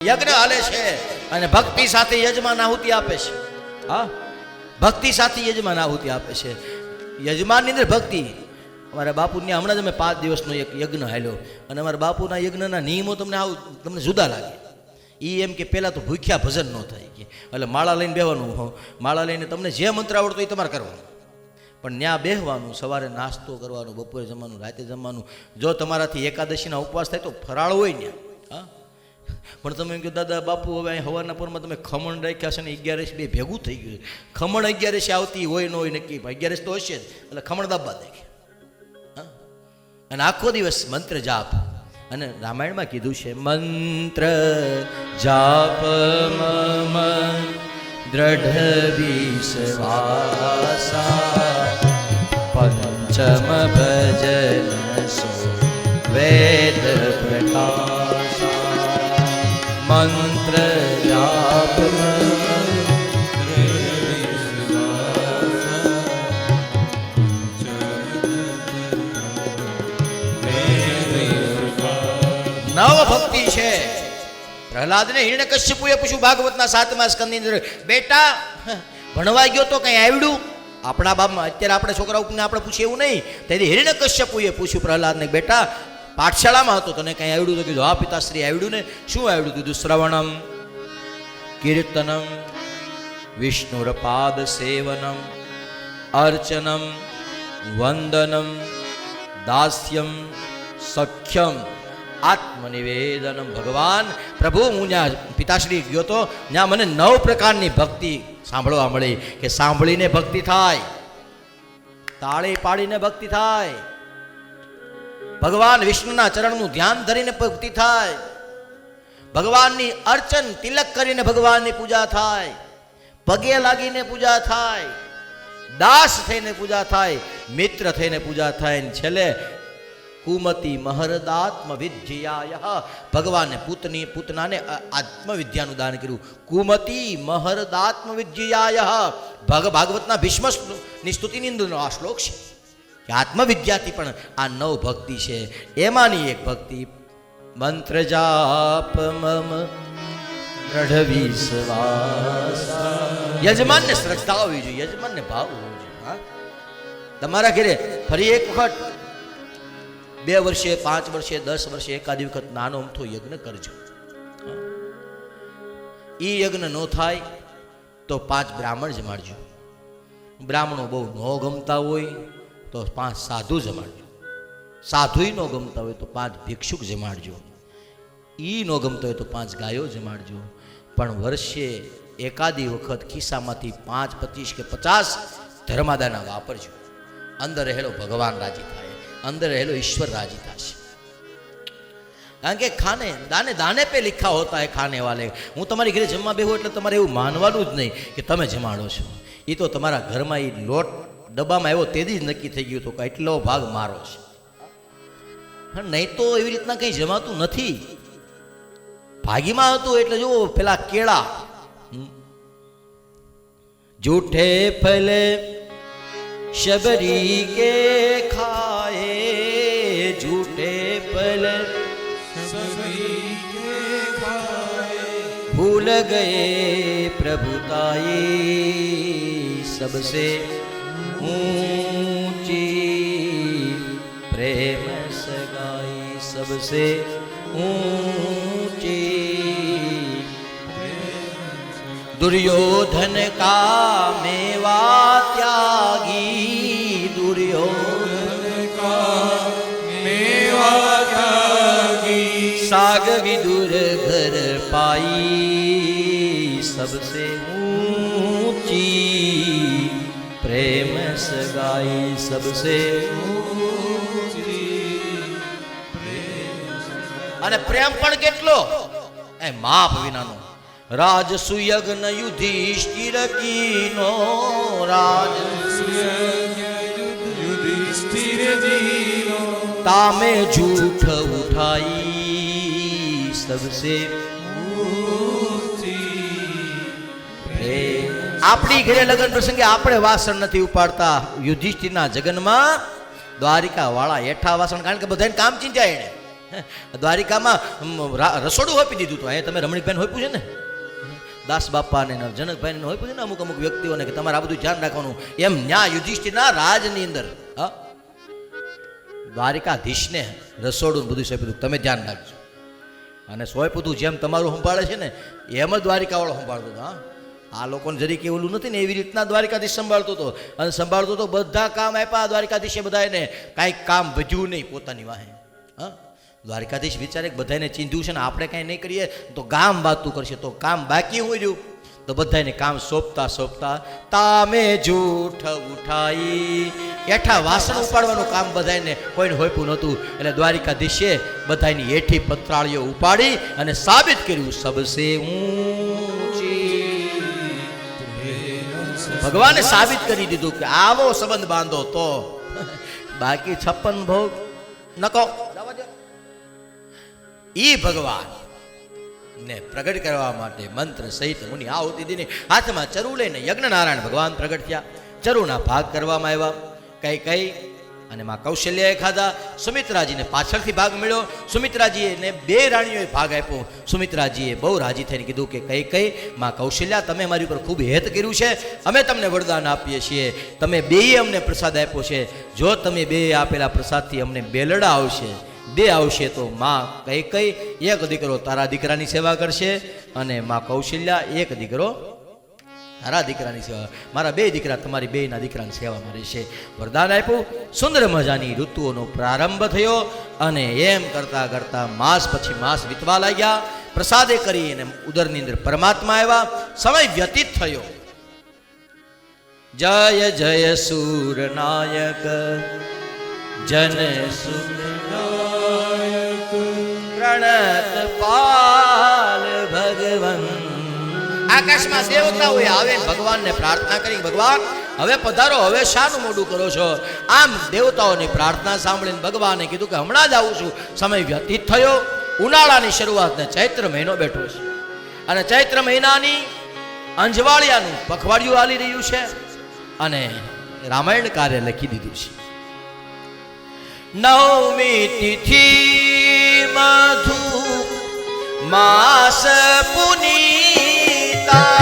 યજ્ઞ હાલે છે અને ભક્તિ સાથે યજમાન આહુતિ આપે છે. હા, ભક્તિ સાથે યજમાન આહુતિ આપે છે. યજમાનની અંદર ભક્તિ. અમારા બાપુની હમણાં જ અમે 5 દિવસનો એક યજ્ઞ હાલ્યો અને અમારા બાપુના યજ્ઞના નિયમો તમને જુદા લાગે. એ એમ કે પહેલાં તો ભૂખ્યા ભજન ન થાય કે એટલે માળા લઈને બેહવાનું. માળા લઈને તમને જે મંત્ર આવડતો એ તમારે કરવાનું, પણ ત્યાં બેહવાનું, સવારે નાસ્તો કરવાનો, બપોરે જમવાનું, રાતે જમવાનું. જો તમારાથી એકાદશીના ઉપવાસ થાય તો ફરાળ હોય ને. હા, પણ તમે એમ કહો દાદા બાપુ હવે અહીં હવારના પરમાં તમે ખમણ રાખ્યા છે ને 11 બે ભેગું થઈ ગયું. ખમણ 11 આવતી હોય ન હોય નક્કી, 11 તો હશે જ, એટલે ખમણ દાબા દે. હા, અને આખો દિવસ મંત્ર જાપ. અને રામાયણમાં કીધું છે મંત્ર જાપ મમ દ્રઢ વિશ્વાસા પંચમ ભજન સો વેદ પ્રકાશા. મંત્ર જાપ નવ ભક્તિ છે. પ્રહલાદને હિરણ્યકશ્યપુએ પૂછ્યું ભાગવતના 7મા સ્કંદની અંદર, બેટા ભણવા ગયો તો કઈ આવડ્યું? આપણા બાપમાં અત્યારે આપણે છોકરાઓને આપણે પૂછીએ એવું નહીં. તેથી હિરણ્યકશ્યપુએ પૂછ્યું પ્રહલાદને, બેટા પાઠશાળામાં હતો તને કઈ આવડ્યું? તો કીધું હા પિતાશ્રી આવડ્યું ને. શું આવડ્યું? કીધું શ્રવણમ કીર્તનમ વિષ્ણુરપાદ સેવનમ અર્ચનમ વંદનમ દાસ્યમ સખ્યમ આત્મનિવેદનમ. ભગવાન પ્રભુ હું ત્યાં પિતાશ્રી ગયો તો ત્યાં મને 9 પ્રકારની ભક્તિ સાંભળવા મળી કે સાંભળીને ભક્તિ થાય, તાળી પાડીને ભક્તિ થાય, ભગવાન વિષ્ણુના ચરણનું ધ્યાન ધરીને ભક્તિ થાય, ભગવાનની અર્ચન તિલક કરીને ભગવાનની પૂજા થાય, પગે લાગીને પૂજા થાય, દાસ થઈને પૂજા થાય, મિત્ર થઈને પૂજા થાય, ને છેલ્લે કુમતી મહરદાત્મ વિદ્યાય. ભગવાને પૂતનાને આત્મવિદ્યાનું દાન કર્યું. કુમતી મહરદાત્મ વિદ્યાય. ભાગવતના ભીષ્મની સ્તુતિની અંદરનો આ શ્લોક છે કે આત્મવિદ્યાથી પણ આ 9 ભક્તિ છે. એમાંની એક ભક્તિ મંત્ર જાપ મમ દ્રઢ વિશ્વાસ. યજમાનને શ્રદ્ધા હોવી જોઈએ, યજમાનને ભાવ હોવો જોઈએ. હા, તમારા ઘરે ફરી એક વખત 2 વર્ષે 5 વર્ષે 10 વર્ષે એકાદી વખત નાનો અમથો યજ્ઞ કરજો. એ યજ્ઞ ન થાય તો 5 બ્રાહ્મણ જમાડજો. બ્રાહ્મણો બહુ ન ગમતા હોય તો 5 સાધુ જમાડજો. સાધુય ન ગમતા હોય તો 5 ભિક્ષુક જમાડજો. એ ન ગમતો હોય તો 5 ગાયો જમાડજો. પણ વર્ષે એકાદી વખત ખિસ્સામાંથી 5, 25 કે 50 ધર્માદાના વાપરજો. અંદર રહેલો ભગવાન રાજી થાય, અંદર રહેલો ઈશ્વર રાજી થશે. કારણ કે ખાને દાને દાને પે લિખા હોતા હે ખાને વાલે. હું તમારી ઘરે જમવા બેહું એટલે તમારે એવું માનવાનું જ નહીં કે તમે જમાડો છો. એ તો તમારા ઘરમાં એ લોટ ડબ્બામાં આવ્યો તેથી જ નક્કી થઈ ગયું હતું કે એટલો ભાગ મારો છે. નહીં તો એવી રીતના કંઈ જમાતું નથી. ભાગીમાં હતું એટલે જુઓ પેલા કેળા જૂઠે ફલે शबरी के खाए झूठे फल सबरी के खाए भूल गए प्रभुताई सबसे ऊंची प्रेम सगाई सबसे ऊंची दुर्योधन का मेवा त्यागी दुर्योधन का मेवा त्यागी साग विदुर घर पाई सबसे ऊंची प्रेम सगाई सबसे ऊंची અને પ્રેમ પણ કેટલો એ માપ વિનાનો. રાજસુયજ્ઞ યુધિષ્ઠિર કીનો રાજસુયજ્ઞ તામે झूठ उठाई सबसे આપણી ઘરે લગ્ન પ્રસંગે આપણે વાસણ નથી ઉપાડતા. યુધિષ્ઠિરના જગનમાં દ્વારિકા વાળા હેઠા વાસણ, કારણ કે બધાને કામ ચીંધ્યા એને દ્વારિકામાં રસોડું હોપી દીધું હતું. અહીંયા તમે રમણીકભાઈને હોપ્યું છે ને, દાસ બાપાને જનકભાઈને હોપ્યું છે ને અમુક અમુક વ્યક્તિઓને કે તમારે આ બધું ધ્યાન રાખવાનું. એમ ન્યા યુધિષ્ઠિરના રાજની અંદર દ્વારિકાધીશને રસોડું બધું સોંપ્યું, તમે ધ્યાન રાખજો. અને સોંપ્યું હતું જેમ તમારું સંભાળે છે ને એમ જ દ્વારિકાવાળો સંભાળતો હતો. આ લોકોને જરીકે ઓલું નથી ને એવી રીતના દ્વારિકાધીશ સંભાળતો હતો. અને સંભાળતો તો બધા કામ આપ્યા દ્વારિકાધીશે બધાને, કાંઈક કામ વધ્યું નહીં પોતાની વાહે. દ્વારિકાધીશ વિચારે બધાને ચીંધ્યું છે ને આપણે કાંઈ નહીં કરીએ તો ગામ વાતું કરશે, તો કામ બાકી હું રહ્યું. તો બધાને કામ સોંપતા સોંપતા તામે જૂઠ ઉઠાઈ, એઠા વાસણ ઉપાડવાનું કામ બધાને કોઈને હોપ્યું નહોતું. એટલે દ્વારિકાધીશે બધાની હેઠી પત્રાળીઓ ઉપાડી અને સાબિત કર્યું સબસે ઊંચી. ભગવાને સાબિત કરી દીધું કે આવો સંબંધ બાંધો તો, બાકી 56 ભોગ નકો. ઈ ભગવાન ને પ્રગટ કરવા માટે મંત્ર સહિત મુનિ આહુતિ દીને હાથમાં ચરુ લઈને યજ્ઞ નારાયણ ભગવાન પ્રગટ થયા. ચરુના ભાગ કરવામાં આવ્યા. કઈ અને માં કૌશલ્યાએ ખાધા. સુમિત્રાજીને પાછળથી ભાગ મળ્યો. સુમિત્રાજીને 2 રાણીઓએ ભાગ આપ્યો. સુમિત્રાજીએ બહુ રાજી થઈને કીધું કે કઈ માં કૌશલ્યા, તમે મારી ઉપર ખૂબ હેત કર્યું છે, અમે તમને વરદાન આપીએ છીએ, તમે 2 અમને પ્રસાદ આપ્યો છે, જો તમે 2 આપેલા પ્રસાદથી અમને બેલડા આવશે, 2 આવશે તો માં કઈ 1 દીકરો તારા દીકરાની સેવા કરશે અને માં કૌશલ્યા 1 દીકરો તારા દીકરાની સેવા, મારા 2 દીકરા તમારી 2ના દીકરાની સેવામાં રહેશે. વરદાન આપ્યું. સુંદર મજાની ઋતુઓનો પ્રારંભ થયો અને એમ કરતા કરતા માસ પછી માસ વીતવા લાગ્યા. પ્રસાદે કરીને ઉદરની અંદર પરમાત્મા આવ્યા. સમય વ્યતીત થયો. જય જય સૂરનાયક જન સુરનાયક પ્રણત પાલ ભગવન. આકાશમાં દેવતાઓએ આવે ભગવાનને પ્રાર્થના કરી, ભગવાન હવે પધારો, હવે શાનું મોડું કરો છો? આમ દેવતાઓની પ્રાર્થના સાંભળીને ભગવાને કીધું કે હમણાં જ આવું છું. સમય વ્યતીત થયો. ઉનાળાની શરૂઆતને ચૈત્ર મહિનો બેઠો છે અને ચૈત્ર મહિનાની અંજવાળિયાનું પખવાડિયું હાલી રહ્યું છે અને રામાયણ કાર્ય લખી દીધું છે. નવમી તિથિ મધુ માસ પુનીતા,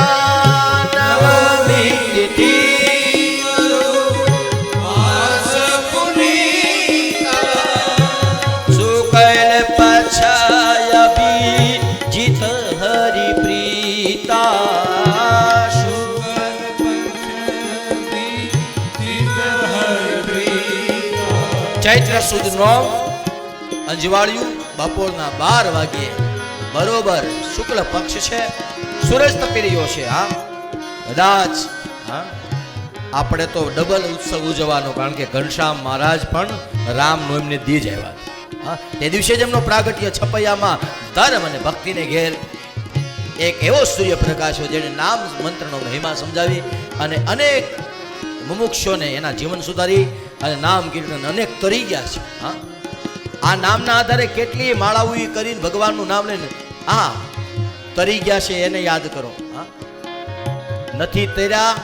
નવમી તિથિ માસ પુનીતા, શુક્લ પક્ષય બીજિત હરિ પ્રીતા, ચૈત્ર સુદ 9 અંજવાળિયું બપોરના 12 વાગ્યે બરોબર શુક્લ પક્ષ છે, સૂરજ તપી રહ્યો છે. કદાચ આપણે તો ડબલ ઉત્સવ ઉજવવાનો, કારણ કે ઘનશ્યામ મહારાજ પણ રામનવમીને દી જ આવ્યા. તે દિવસે જ એમનો પ્રાગટ્ય છપૈયામાં ધર્મ અને ભક્તિને ઘેર એક એવો સૂર્યપ્રકાશ હોય જેને નામ મંત્રનો મહિમા સમજાવી અને અનેક મુમુક્ષોને એના જીવન સુધારી અને નામ કીર્તન અનેક તરી ગયા છે. આ નામના આધારે કેટલી માળાઓ કરીને ભગવાનનું નામ લઈને તરી ગયા છે એને યાદ કરો. નથી તર્યા,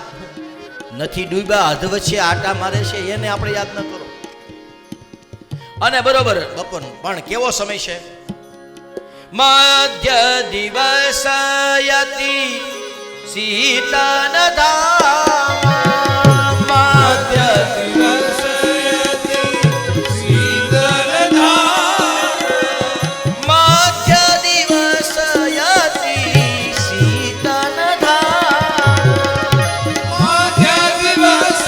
નથી ડૂબ્યા, અધ વચ્ચે આટા મારે છે એને આપણે યાદ ન કરો. અને બરોબર બપોરનો પણ કેવો સમય છે? મધ્ય દિવસ યતિ શીતન ધામ, મધ્ય દિવસ યતિ શીતન ધામ, મધ્ય દિવસ યતિ શીતન ધામ, મધ્ય દિવસ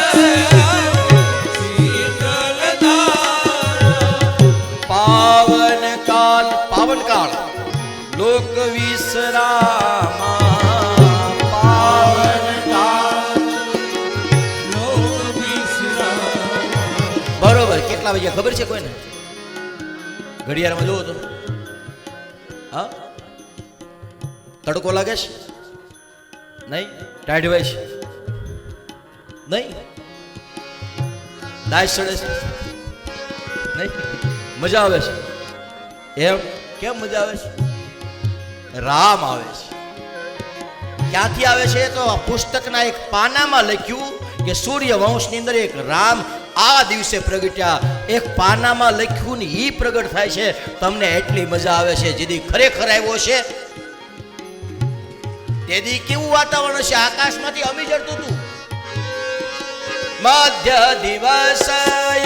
શીતન ધામ, પાવન કાળ લોક વિશ્રામા, પાવન કાળ લોક વિશ્રામા. બરોબર કેટલા વાગ્યા ખબર છે કોઈને? ઘડિયાળમાં જોવો તો તડકો લાગે છે? નહીં. ટાઢ હોય છે? નહીં. દાય ચડે છે? નહીં. મજા આવે છે? એમ કેમ મજા આવે છે? રામ આવે છે. ક્યાંથી આવે છે? તો પુસ્તકના એક પાનામાં લખ્યું કે સૂર્ય વંશની અંદર એક રામ આ દિવસે પ્રગટ્યા. એક પાનામાં લખ્યું ને ઈ પ્રગટ થાય છે. તમને એટલી મજા આવે છે જેથી ખરેખર આવ્યો છે તેથી કેવું વાતાવરણ છે, આકાશમાંથી અમી જડતું હતું. મધ્ય દિવસ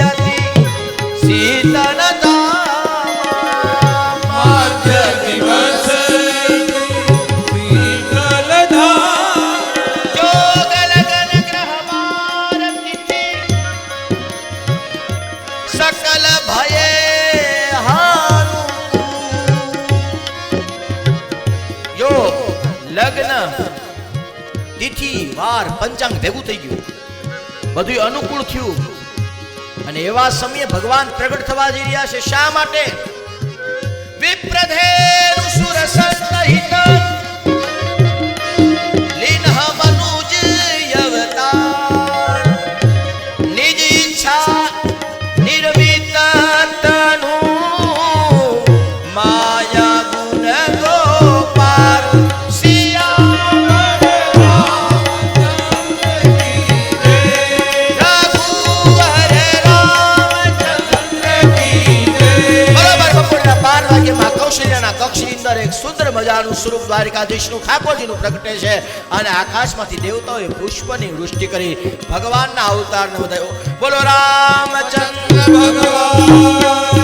યતિ શીતળતા, મધ્ય દિવસ શીતળતા, જોગ લગન ગ્રહ બાર તિથિ, સકલ ભયે હારું. યોગ લગ્ન તિથિ વાર પંચાંગ ભેગું થઈ ગયું, બધું અનુકૂળ થયું. અને એવા સમયે ભગવાન પ્રગટ થવા જઈ રહ્યા છે. શા માટે? વિપ્રધેનુ સુરસન્નહિત લીનઃ મનુજ અવતાર, નિજ ઈચ્છા નિર્મિત તનુ માયા ગુણ ગોપાલ. કક્ષની અંદર એક સુંદર મજાનું સ્વરૂપ દ્વારિકાધીશનું ઠાકોરજીનું પ્રગટે છે. અને આકાશમાંથી દેવતાઓએ પુષ્પની વૃષ્ટિ કરી ભગવાનના અવતારને વધાવ્યો. બોલો રામચંદ્ર ભગવાન.